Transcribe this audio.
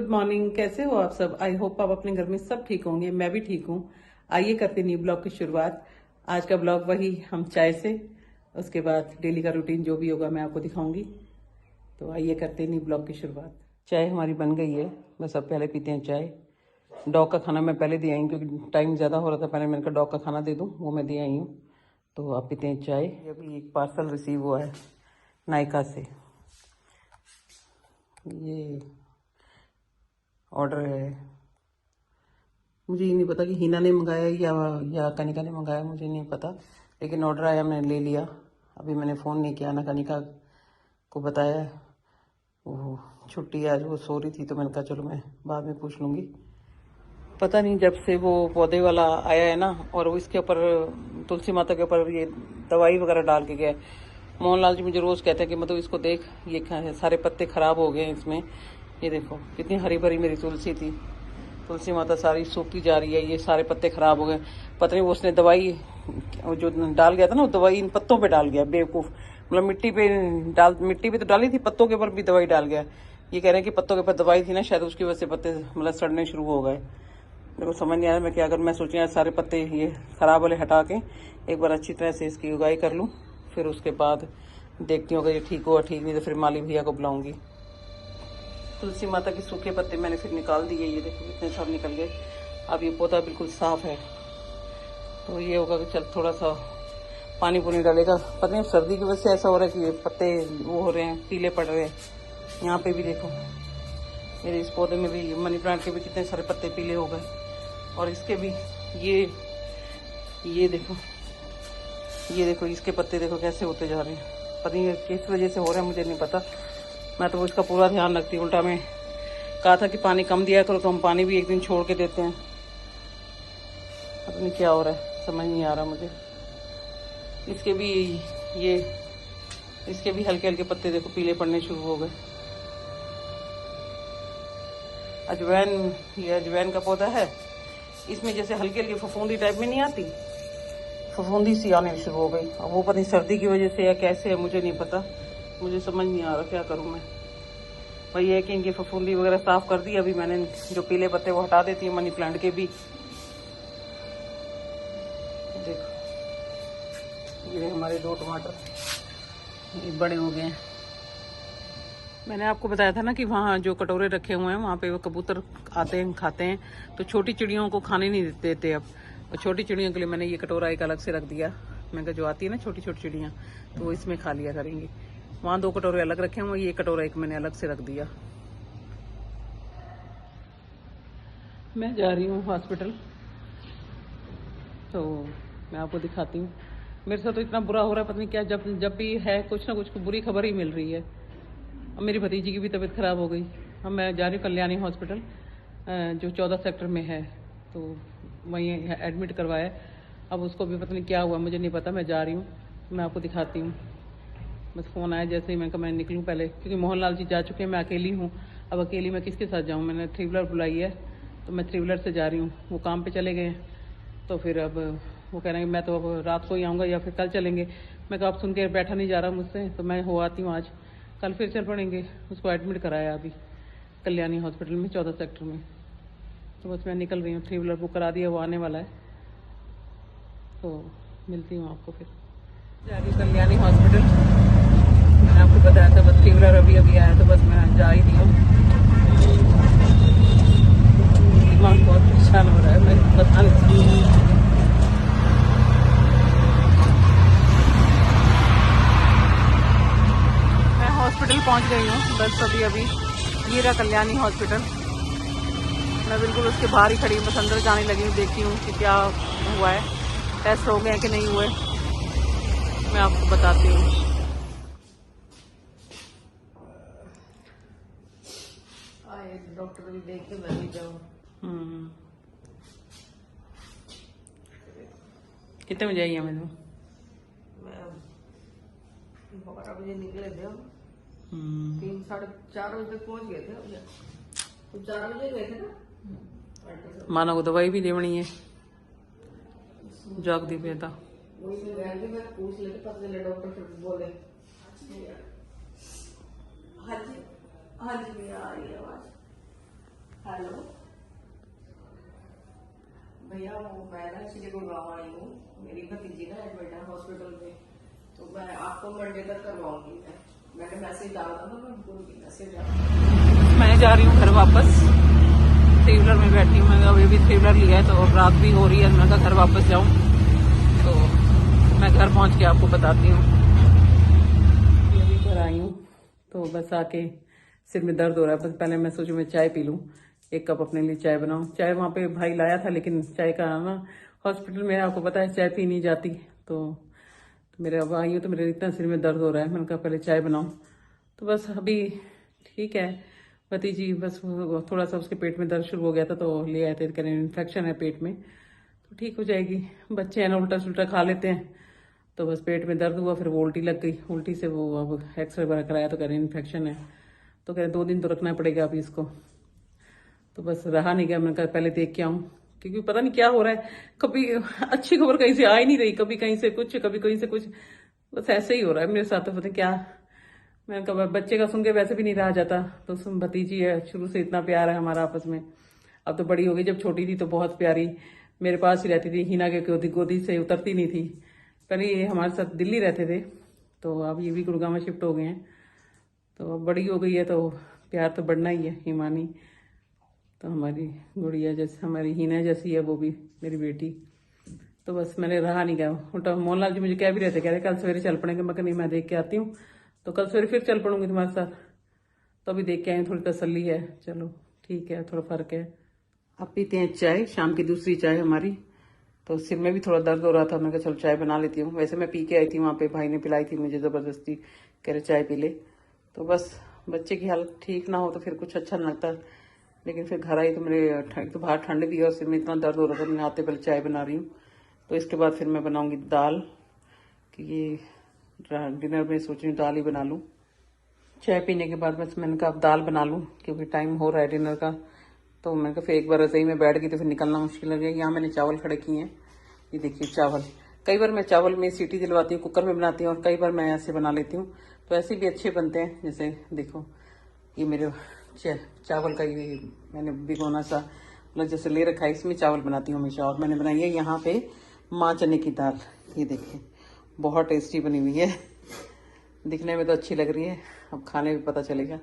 Good morning. कैसे हो आप सब? आई होप आप अपने घर में सब ठीक होंगे। मैं भी ठीक हूँ। आइए करते न्यू ब्लॉग की शुरुआत। आज का ब्लॉग वही हम चाय से, उसके बाद डेली का रूटीन जो भी होगा मैं आपको दिखाऊंगी। तो आइए करते न्यू ब्लॉग की शुरुआत। चाय हमारी बन गई है, बस अब पहले पीते हैं चाय। डॉग का खाना मैं पहले दे आई हूँ क्योंकि टाइम ज़्यादा हो रहा था। पहले मैंने कहा डॉग का खाना दे दूँ, वो मैं दे आई हूँ। तो आप पीते हैं चाय। अभी एक पार्सल रिसीव हुआ है नायका से। ये ऑर्डर है, मुझे ये नहीं पता कि हिना ने मंगाया या कनिका ने मंगाया, मुझे नहीं पता। लेकिन ऑर्डर आया, मैंने ले लिया। अभी मैंने फ़ोन नहीं किया ना कनिका को बताया। वो छुट्टी आज वो सो रही थी, तो मैंने कहा चलो मैं बाद में पूछ लूँगी। पता नहीं जब से वो पौधे वाला आया है ना, और वो इसके ऊपर तुलसी माता के ऊपर ये दवाई वगैरह डाल के गया है। मोहनलाल जी मुझे रोज़ कहते हैं कि मतलब इसको देख, ये सारे पत्ते खराब हो गए हैं इसमें। ये देखो कितनी हरी भरी मेरी तुलसी थी, तुलसी माता सारी सूखती जा रही है, ये सारे पत्ते खराब हो गए। पता नहीं वो उसने दवाई जो डाल गया था ना, वो दवाई इन पत्तों पे डाल गया बेवकूफ़। मतलब मिट्टी पे तो डाली थी, पत्तों के ऊपर भी दवाई डाल गया। ये कह रहे हैं कि पत्तों के ऊपर दवाई थी ना, शायद उसकी वजह से पत्ते मतलब सड़ने शुरू हो गए। मेरे को समझ नहीं आ रहा मैं क्या करूँ। मैं सोच रही हूँ सारे पत्ते ये खराब वाले हटा के एक बार अच्छी तरह से इसकी उगाई कर लूँ, फिर उसके बाद देखती हूँ अगर ये ठीक हुआ ठीक, नहीं तो फिर माली भैया को बुलाऊंगी। तुलसी माता के सूखे पत्ते मैंने फिर निकाल दिए, ये देखो इतने सब निकल गए। अब ये पौधा बिल्कुल साफ है। तो ये होगा कि चल थोड़ा सा पानी पुनी डालेगा। पता नहीं सर्दी की वजह से ऐसा हो रहा है कि ये पत्ते वो हो रहे हैं, पीले पड़ रहे हैं। यहाँ पे भी देखो मेरे इस पौधे में भी, मनी प्लांट के भी कितने सारे पत्ते पीले हो गए। और इसके भी ये देखो इसके पत्ते देखो कैसे होते जा रहे हैं। पता नहीं किस वजह से हो रहा है, मुझे नहीं पता। मैं तो इसका पूरा ध्यान रखती हूँ। उल्टा मैं कहा था कि पानी कम दिया करो, तो हम पानी भी एक दिन छोड़ के देते हैं। पता नहीं क्या हो रहा है, समझ नहीं आ रहा मुझे। इसके भी हल्के हल्के पत्ते देखो पीले पड़ने शुरू हो गए। ये अजवाइन का पौधा है, इसमें जैसे हल्की हल्की फफूंदी टाइप में नहीं आती, फफूंदी सी आने शुरू हो गई। अब वो पता नहीं सर्दी की वजह से या कैसे है, मुझे नहीं पता। मुझे समझ नहीं आ रहा क्या करूँ मैं। वही है कि इनकी फफूंदी वगैरह साफ कर दी। अभी मैंने जो पीले पत्ते वो हटा देती हूँ मनी प्लांट के भी। देखो ये हमारे 2 टमाटर ये बड़े हो गए हैं। मैंने आपको बताया था ना कि वहाँ जो कटोरे रखे हुए हैं वहाँ पे वो कबूतर आते हैं, खाते हैं। तो छोटी चिड़ियों को खाने नहीं देते अब। और छोटी चिड़ियों के लिए मैंने ये कटोरा एक अलग से रख दिया। मैं कहा जो आती है ना छोटी छोटी चिड़ियाँ, तो वो इसमें खा लिया करेंगी। वहाँ 2 कटोरे अलग रखे हुए, ये कटोरा एक मैंने अलग से रख दिया। मैं जा रही हूँ हॉस्पिटल, तो मैं आपको दिखाती हूँ। मेरे साथ तो इतना बुरा हो रहा है, पता नहीं क्या, जब भी है कुछ ना कुछ बुरी खबर ही मिल रही है। अब मेरी भतीजी की भी तबीयत ख़राब हो गई। अब मैं जा रही हूँ कल्याणी हॉस्पिटल, जो 14 सेक्टर में है, तो वहीं एडमिट करवाया। अब उसको भी पता नहीं क्या हुआ, मुझे नहीं पता। मैं जा रही हूँ, मैं आपको दिखाती हूँ। बस फ़ोन आया जैसे ही, मैं कहा मैं निकलूँ पहले, क्योंकि मोहनलाल जी जा चुके हैं, मैं अकेली हूँ। अब अकेली मैं किसके साथ जाऊँ? मैंने 3 व्हीलर बुलाई है, तो मैं 3 व्हीलर से जा रही हूँ। वो काम पे चले गए, तो फिर अब वो कह रहे हैं मैं तो अब रात को ही आऊँगा या फिर कल चलेंगे। मैं कहा अब सुन के बैठा नहीं जा रहा मुझसे, तो मैं हो आती हूँ आज, कल फिर चल पड़ेंगे। उसको एडमिट कराया अभी कल्याणी हॉस्पिटल में 14 सेक्टर में। तो बस मैं निकल रही हूँ, 3 व्हीलर बुक करा दिया, वो आने वाला है। तो मिलती हूँ आपको फिर। जा रही हूँ कल्याणी हॉस्पिटल। मैंने आपको बताया था बस 3 व्हीलर अभी आया, तो बस मैं जा ही रही हूँ। दिमाग बहुत परेशान हो रहा है, मैं बता नहीं सकती। हॉस्पिटल पहुंच गई हूँ बस अभी ये रहा कल्याणी हॉस्पिटल। मैं बिल्कुल उसके बाहर ही खड़ी हूँ, बस अंदर जाने लगी हूँ, देखती हूँ कि क्या हुआ है, टेस्ट हो गए हैं कि नहीं हुए, मैं आपको बताती हूँ। डॉक्टर भी देख के मैं भी जाऊँ। कितने बजे आई है? मैं 12 बजे निकले थे हम, 3 साढ़े 4 बजे तक पहुंच गए थे। तो 4 बजे गए थे ना। माना को दवाई भी लेवनी है, जागती पे था। वही मैं गए थे, मैं पूछ लेते, पता चले डॉक्टर फिर बोले हाँ जी भैया आ रही है आवाज। हेलो भैया, वो मैं ना इसलिए गुड़गांव आई हूँ, मेरी भतीजी ना एडमिट है हॉस्पिटल में, तो मैं आपको मंडे तक करवाऊंगी। मैंने मैसेज डाला था ना, मैं भूल गई मैसेज डाला। मैं जा रही हूँ घर वापस, थ्री व्हीलर में बैठी हूँ मैं, अभी भी थ्री व्हीलर लिया है तो रात भी हो रही है, मैं घर वापस जाऊँ तो मैं घर पहुँच के आपको बताती हूँ। अभी घर आई हूँ तो बस आके सिर में दर्द हो रहा है, बस पहले मैं सोचूं मैं चाय पी लूं, एक कप अपने लिए चाय बनाऊं। चाय वहाँ पे भाई लाया था, लेकिन चाय का ना हॉस्पिटल में आपको पता है चाय पी नहीं जाती, तो मेरे अब आई हूँ तो मेरे इतना सिर में दर्द हो रहा है, मैंने कहा पहले चाय बनाऊं। तो बस अभी ठीक है, भतीजी बस थोड़ा सा उसके पेट में दर्द शुरू हो गया था तो ले आए थे, कह रहे इन्फेक्शन है पेट में, तो ठीक हो जाएगी। बच्चे हैं ना, उल्टा सुल्टा खा लेते हैं, तो बस पेट में दर्द हुआ, फिर वो उल्टी लग गई, उल्टी से वो अब एक्सरे वगैरह कराया तो कह रहे इन्फेक्शन है, तो कह रहे 2 दिन तो रखना पड़ेगा अभी इसको। तो बस रहा नहीं गया, मैंने कहा पहले देख के आऊं, क्योंकि पता नहीं क्या हो रहा है, कभी अच्छी खबर कहीं से आ ही नहीं रही, कभी कहीं से कुछ, कभी कहीं से कुछ, बस ऐसे ही हो रहा है मेरे साथ। तो पता नहीं क्या, मैंने कहा बच्चे का सुन के वैसे भी नहीं रहा जाता, तो सुन भतीजी है, शुरू से इतना प्यार है हमारा आपस में, अब तो बड़ी हो गई, जब छोटी थी तो बहुत प्यारी मेरे पास ही रहती थी, हिना के गोदी से उतरती नहीं थी। पहले ये हमारे साथ दिल्ली रहते थे, तो अब ये भी गुड़गांव में शिफ्ट हो गए हैं, तो अब बड़ी हो गई है तो प्यार तो बढ़ना ही है। हिमानी तो हमारी गुड़िया जैसे, हमारी हिना जैसी है वो भी मेरी बेटी। तो बस मैंने रहा नहीं गया, उल्टा मोहनलाल जी मुझे कह भी रहते, कह रहे कल सवेरे चल पड़ेंगे, मैं नहीं, मैं देख के आती हूँ, तो कल सवेरे फिर चल पड़ूंगी तुम्हारे साथ। तो अभी देख के आई, थोड़ी तसल्ली है, चलो ठीक है, थोड़ा फर्क है। अब पीते हैं चाय, शाम की दूसरी चाय हमारी, तो सिर में भी थोड़ा दर्द हो रहा था, मैंने कहा चलो चाय बना लेती हूँ। वैसे मैं पी के आई थी वहाँ पे, भाई ने पिलाई थी मुझे जबरदस्ती, कह रहे चाय पी ले। तो बस बच्चे की हालत ठीक ना हो तो फिर कुछ अच्छा नहीं लगता, लेकिन फिर घर आई तो मेरे एक तो बाहर ठंड भी है और सिर में इतना दर्द हो रहा था, मैं आते पहले चाय बना रही हूँ। तो इसके बाद फिर मैं बनाऊंगी दाल, कि ये डिनर में सोच रही हूँ दाल ही बना लूँ। चाय पीने के बाद बस मैंने कहा अब दाल बना लूँ, क्योंकि टाइम हो रहा है डिनर का। तो मैंने कहा फिर एक बार रसोई में बैठ गई तो फिर निकलना मुश्किल लग जाएगा। यहाँ मैंने चावल खड़े किए हैं, ये देखिए चावल, कई बार मैं चावल में सीटी दिलवाती हूँ, कुकर में बनाती हूँ, और कई बार मैं ऐसे बना लेती हूँ, तो ऐसे भी अच्छे बनते हैं। जैसे देखो ये मेरे चावल का ये मैंने भिगोना सा मतलब जैसे ले रखा है, इसमें चावल बनाती हूँ हमेशा। और मैंने बनाई है यहाँ पे माँ चने की दाल, ये देखिए बहुत टेस्टी बनी हुई है, दिखने में तो अच्छी लग रही है, अब खाने में पता चलेगा।